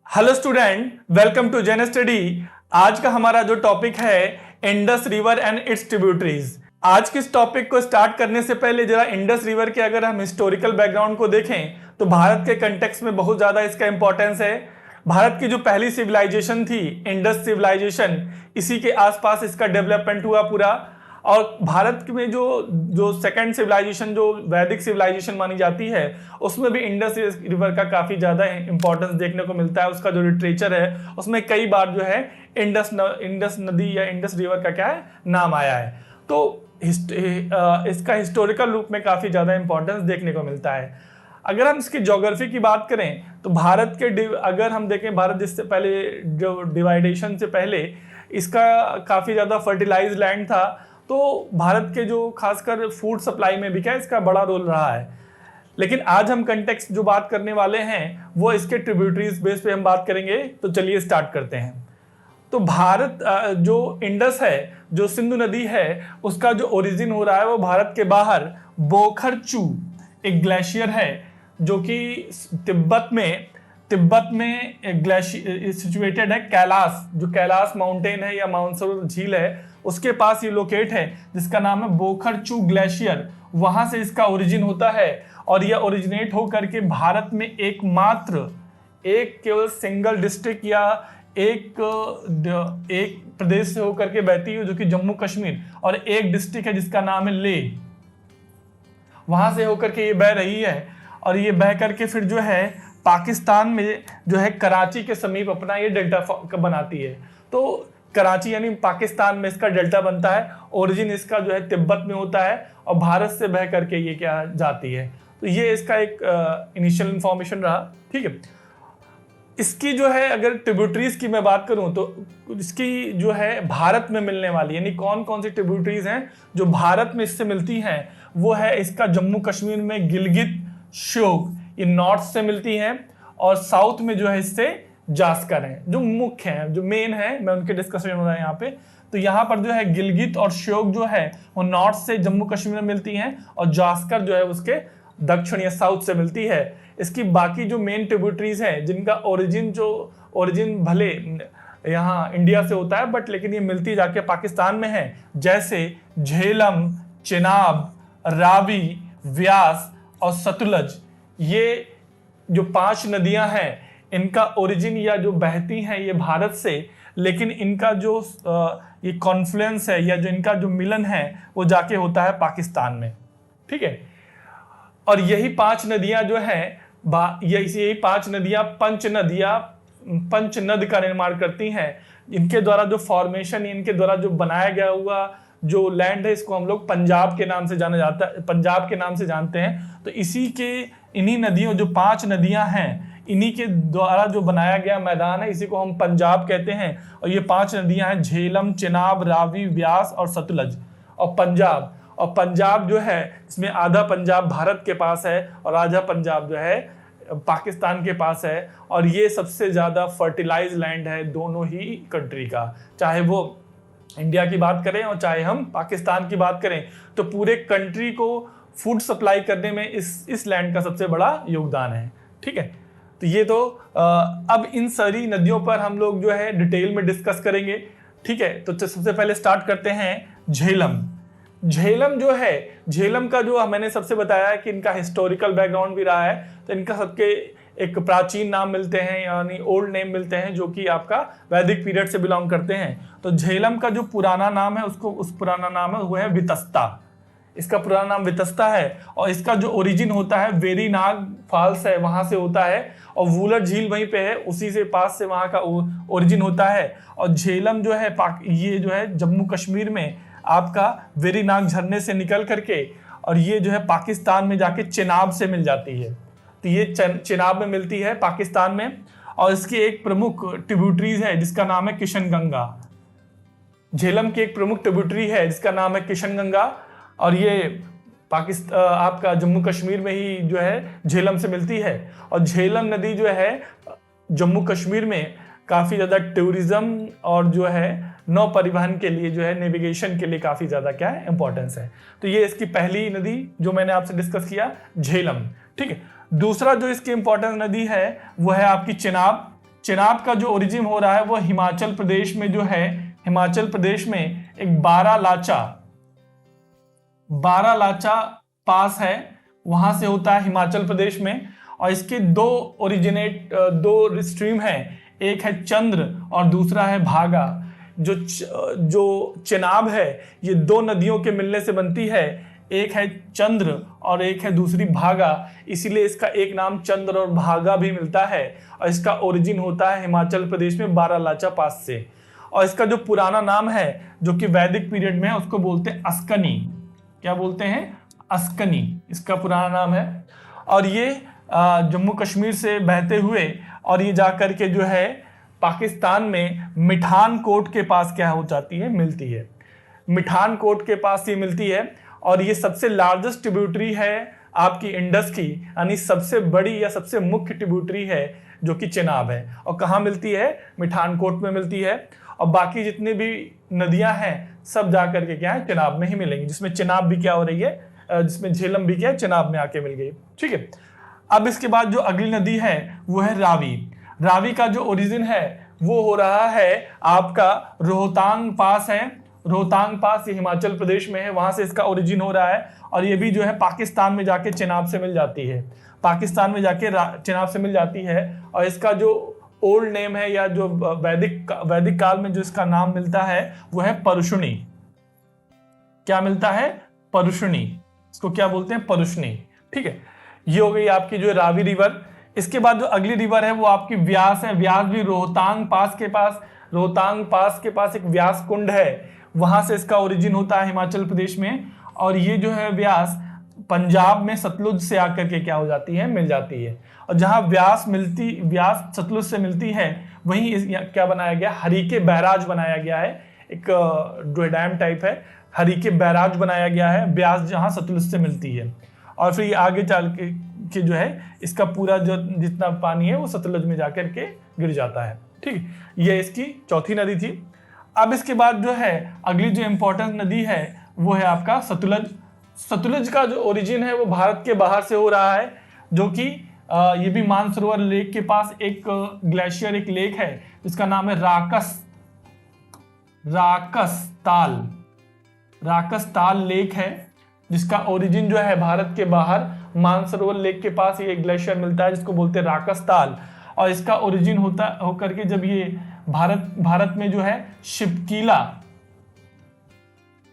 Hello student, welcome to Gen Study. आज का हमारा जो टॉपिक है Indus river and its tributaries. आज के इस टॉपिक को स्टार्ट करने से पहले जरा इंडस रिवर के अगर हम हिस्टोरिकल बैकग्राउंड को देखें तो भारत के कंटेक्स्ट में बहुत ज्यादा इसका इंपॉर्टेंस है। भारत की जो पहली सिविलाइजेशन थी इंडस सिविलाइजेशन, इसी के आसपास इसका डेवलपमेंट हुआ पूरा। और भारत में जो जो सेकंड सिविलाइजेशन जो वैदिक सिविलाइजेशन मानी जाती है उसमें भी इंडस रिवर का काफी ज्यादा इंपॉर्टेंस देखने को मिलता है। उसका जो लिटरेचर है उसमें कई बार जो है इंडस नदी या इंडस रिवर का क्या है नाम आया है। तो इसका हिस्टोरिकल रूप में काफी ज्यादा इंपॉर्टेंस देखने को मिलता है। अगर हम इसकी ज्योग्राफी की बात करें तो भारत के अगर हम देखें भारत जिससे पहले जो डिवाइडेशन से पहले इसका काफी ज्यादा फर्टिलाइज लैंड था। तो भारत के जो खासकर फूड सप्लाई में भी क्या इसका बड़ा रोल रहा है। लेकिन आज हम कंटेक्स्ट जो बात करने वाले हैं वो इसके ट्रिब्यूटरीज बेस पे हम बात करेंगे। तो चलिए स्टार्ट करते हैं। तो भारत जो इंडस है, जो सिंधु नदी है, उसका जो ओरिजिन हो रहा है वो भारत के बाहर बोखरचू एक ग्लेशियर है जो कि तिब्बत में ग्लेशियर सिचुएटेड है। कैलाश, जो कैलाश माउंटेन है या मानसरोवर झील है उसके पास ये लोकेट है, जिसका नाम है बोखरचू ग्लेशियर। वहां से इसका ओरिजिन होता है और यह ओरिजिनेट होकर के भारत में एक केवल सिंगल डिस्ट्रिक्ट या एक प्रदेश से होकर के बहती है जो कि जम्मू कश्मीर, और एक डिस्ट्रिक्ट है जिसका नाम है लेह। वहां से होकर के ये बह रही है और ये बह करके फिर जो है पाकिस्तान में जो है कराची के समीप अपना ये डेल्टा बनाती है। तो कराची यानी पाकिस्तान में इसका डेल्टा बनता है। ओरिजिन इसका जो है तिब्बत में होता है और भारत से बह करके ये क्या जाती है। तो ये इसका एक इनिशियल इंफॉर्मेशन रहा। ठीक है, इसकी जो है अगर ट्रिब्यूटरीज की मैं बात करूं तो इसकी जो है भारत में मिलने वाली यानी कौन कौन सी ट्रिब्यूटरीज हैं जो भारत में इससे मिलती हैं, वो है इसका जम्मू कश्मीर में गिलगित श्योक, ये नॉर्थ से मिलती हैं, और साउथ में जो है इससे जास्कर हैं जो मुख्य हैं, जो मेन है, मैं उनके डिस्कशन हो रहा है यहाँ पे। तो यहाँ पर जो है गिलगित और श्योक जो है वो नॉर्थ से जम्मू कश्मीर में मिलती हैं और जास्कर जो है उसके दक्षिण या साउथ से मिलती है। इसकी बाकी जो मेन ट्रिब्यूटरीज हैं जिनका ओरिजिन भले यहाँ इंडिया से होता है बट लेकिन ये मिलती जाके पाकिस्तान में है, जैसे झेलम, चेनाब, रावी, व्यास और सतलज। ये जो 5 नदियां हैं इनका ओरिजिन या जो बहती हैं ये भारत से, लेकिन इनका जो ये कॉन्फ्लुएंस है या जो इनका जो मिलन है वो जाके होता है पाकिस्तान में। ठीक है, और यही 5 नदियां जो हैं यही 5 नदियां पंचनद का निर्माण करती हैं। इनके द्वारा जो फॉर्मेशन, इनके द्वारा जो बनाया गया हुआ जो लैंड है इसको हम लोग पंजाब के नाम से जाना जाता है, पंजाब के नाम से जानते हैं। तो इन्हीं नदियों जो 5 नदियां हैं इन्हीं के द्वारा जो बनाया गया मैदान है इसी को हम पंजाब कहते हैं। और ये 5 नदियां हैं झेलम, चेनाब, रावी, व्यास और सतलज। और पंजाब जो है इसमें आधा पंजाब भारत के पास है और आधा पंजाब जो है पाकिस्तान के पास है। और ये सबसे ज्यादा फर्टिलाइज लैंड है दोनों ही कंट्री का, चाहे वो इंडिया की बात करें और चाहे हम पाकिस्तान की बात करें। तो पूरे कंट्री को फूड सप्लाई करने में इस लैंड का सबसे बड़ा योगदान है। ठीक है, तो ये तो अब इन सारी नदियों पर हम लोग जो है डिटेल में डिस्कस करेंगे। ठीक है, तो सबसे पहले स्टार्ट करते हैं झेलम जो है, झेलम का जो मैंने सबसे बताया है कि इनका हिस्टोरिकल बैकग्राउंड भी रहा है। तो इनका सबके एक प्राचीन नाम मिलते हैं यानी ओल्ड नेम मिलते हैं जो कि आपका वैदिक पीरियड से बिलोंग करते हैं। तो झेलम का जो पुराना नाम है उस पुराना नाम है वो है वितस्ता। इसका पुराना नाम वितस्ता है और इसका जो ओरिजिन होता है वेरीनाग फॉल्स है वहां से होता है और वूलर झील वहीं पे है, उसी से पास से वहां का ओरिजिन होता है। और झेलम जो है ये जो है जम्मू कश्मीर में आपका वेरीनाग झरने से निकल करके और ये जो है पाकिस्तान में जाके चेनाब से मिल जाती है। तो ये चेनाब में मिलती है पाकिस्तान में। और इसकी एक प्रमुख ट्रिब्यूटरीज है जिसका नाम है किशनगंगा। झेलम की एक प्रमुख ट्रिब्यूटरी है जिसका नाम है किशनगंगा और ये पाकिस्तान आपका जम्मू कश्मीर में ही जो है झेलम से मिलती है। और झेलम नदी जो है जम्मू कश्मीर में काफी ज्यादा टूरिज्म और जो है नौ परिवहन के लिए जो है नेविगेशन के लिए काफी ज्यादा क्या है इंपॉर्टेंस है। तो ये इसकी पहली नदी जो मैंने आपसे डिस्कस किया झेलम। ठीक है, दूसरा जो इसकी इंपॉर्टेंट नदी है वो है आपकी चेनाब। चिनाब का जो ओरिजिन हो रहा है वो हिमाचल प्रदेश में जो है, हिमाचल प्रदेश में एक बारालाचा पास है, वहां से होता है हिमाचल प्रदेश में। और इसके दो स्ट्रीम है, एक है चंद्र और दूसरा है भागा। जो चिनाब है ये दो नदियों के मिलने से बनती है, एक है चंद्र और एक है दूसरी भागा, इसीलिए इसका एक नाम चंद्र और भागा भी मिलता है। और इसका ओरिजिन होता है हिमाचल प्रदेश में बारालाचा पास से। और इसका जो पुराना नाम है जो कि वैदिक पीरियड में है उसको बोलते हैं अस्कनी। क्या बोलते हैं? अस्कनी इसका पुराना नाम है। और ये जम्मू कश्मीर से बहते हुए और ये जाकर के जो है पाकिस्तान में मिठान कोट के पास क्या हो जाती है, मिलती है। मिठान कोट के पास ये मिलती है और ये सबसे लार्जेस्ट ट्रिब्यूटरी है आपकी इंडस की, यानी सबसे बड़ी या सबसे मुख्य ट्रिब्यूटरी है जो कि चिनाब है। और कहाँ मिलती है? मिठान कोट में मिलती है। और बाकी जितनी भी नदियां हैं सब जाकर के क्या है, चिनाब में ही मिलेंगी, जिसमें चिनाब भी क्या हो रही है, जिसमें झेलम भी क्या है, चिनाब में आके मिल गई। ठीक है। अब इसके बाद जो अगली नदी है वो है रावी। रावी का जो ओरिजिन है वो हो रहा है आपका रोहतांग पास है। रोहतांग पास ये हिमाचल प्रदेश में है, वहां से इसका ओरिजिन हो रहा है। और ये भी जो है पाकिस्तान में जाके चिनाब से मिल जाती है, पाकिस्तान में जाके चिनाब से मिल जाती है। और इसका जो ओल्ड नेम है या जो वैदिक काल में जो इसका नाम मिलता है वो है परुषणी। क्या मिलता है? परुषणी। इसको क्या बोलते हैं? परुषणी। ठीक है, ये हो गई आपकी जो रावी रिवर। इसके बाद जो अगली रिवर है वो आपकी व्यास है। व्यास भी रोहतांग पास के पास एक व्यास कुंड है, वहां से इसका ओरिजिन होता है हिमाचल प्रदेश में। और ये जो है व्यास पंजाब में सतलुज से आकर के क्या हो जाती है, मिल जाती है। और जहां व्यास सतलुज से मिलती है वहीं क्या बनाया गया, हरीके बैराज बनाया गया है। एक डैम टाइप है, हरीके बैराज बनाया गया है व्यास जहां सतलुज से मिलती है। और फिर ये आगे चल के जो है इसका पूरा जो जितना पानी है वो सतलुज में जाकर के गिर जाता है। ठीक है, ये इसकी चौथी नदी थी। अब इसके बाद जो है अगली जो इंपॉर्टेंट नदी है वो है आपका सतलुज। सतलुज का जो ओरिजिन है वो भारत के बाहर से हो रहा है, जो कि ये भी मानसरोवर लेक के पास एक ग्लेशियर, एक लेक है जिसका नाम है राकस ताल लेक है, जिसका ओरिजिन जो है भारत के बाहर मानसरोवर लेक के पास ये ग्लेशियर मिलता है जिसको बोलते हैं राकस ताल। और इसका ओरिजिन होकर के जब ये भारत में जो है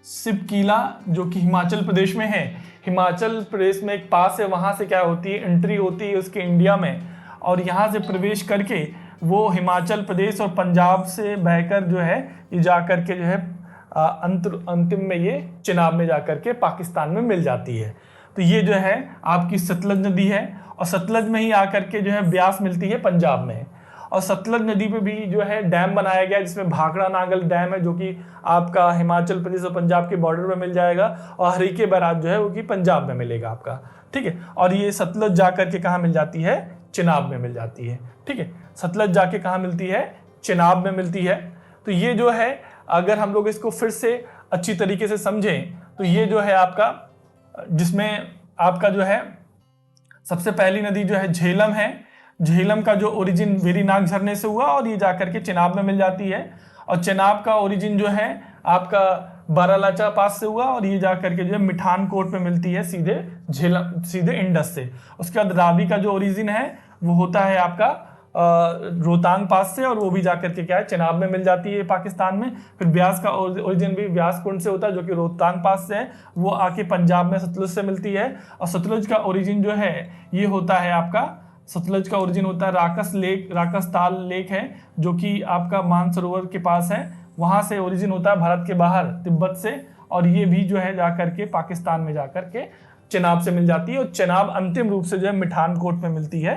शिवकीला जो कि हिमाचल प्रदेश में है, हिमाचल प्रदेश में एक पास है, वहां से क्या होती है, एंट्री होती है उसके इंडिया में। और यहाँ से प्रवेश करके वो हिमाचल प्रदेश और पंजाब से बहकर जो है ये जाकर के जो है अंतिम में ये चिनाब में जाकर के पाकिस्तान में मिल जाती है। तो ये जो है आपकी सतलज नदी है। और सतलज में ही आकर के जो है ब्यास मिलती है पंजाब में। और सतलज नदी पे भी जो है डैम बनाया गया है जिसमें भाखड़ा नागल डैम है, जो कि आपका हिमाचल प्रदेश और पंजाब के बॉर्डर में मिल जाएगा। और हरीके बैराज जो है वो कि पंजाब में मिलेगा आपका। ठीक है, और ये सतलज जाकर के कहाँ मिल जाती है, चिनाब में मिल जाती है। ठीक है, सतलज जाके कहाँ मिलती है, चिनाब में मिलती है। तो ये जो है अगर हम लोग इसको फिर से अच्छी तरीके से समझें तो ये जो है आपका, जिसमें आपका जो है सबसे पहली नदी जो है झेलम है। झेलम का जो ओरिजिन वेरीनाग झरने से हुआ और ये जाकर के चिनाब में मिल जाती है। और चिनाब का ओरिजिन जो है आपका बारालाचा पास से हुआ और ये जाकर के जो है मिठान कोट में मिलती है सीधे इंडस से। उसके बाद रावी का जो ओरिजिन है वो होता है आपका रोहतांग पास से, और वो भी जाकर के क्या है, चिनाब में मिल जाती है पाकिस्तान में। फिर ब्यास का ओरिजिन भी व्यास कुंड से होता है जो कि रोहतांग पास से है, वो आके पंजाब में सतलुज से मिलती है। और सतलुज का ओरिजिन जो है ये होता है आपका, सतलुज का ओरिजिन होता है राकस ताल लेक है जो कि आपका मानसरोवर के पास है, वहां से ओरिजिन होता है भारत के बाहर तिब्बत से। और ये भी जो है जाकर के पाकिस्तान में जाकर के चिनाब से मिल जाती है। और चिनाब अंतिम रूप से जो है मिठान कोट में मिलती है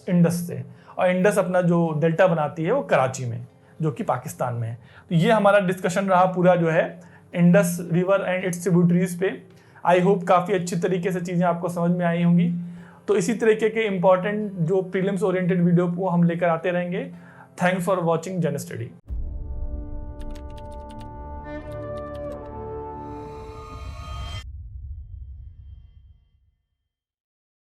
इंडस से। और इंडस अपना जो डेल्टा बनाती है वो कराची में, जो कि पाकिस्तान में है। तो ये हमारा डिस्कशन रहा पूरा जो है Indus river and its tributaries पे। आई होप काफ़ी अच्छी तरीके से चीज़ें आपको समझ में आई होंगी। तो इसी तरीके के इंपॉर्टेंट जो प्रीलिम्स ओरिएंटेड वीडियो वो हम लेकर आते रहेंगे। थैंक्स फॉर वॉचिंग जन स्टडी।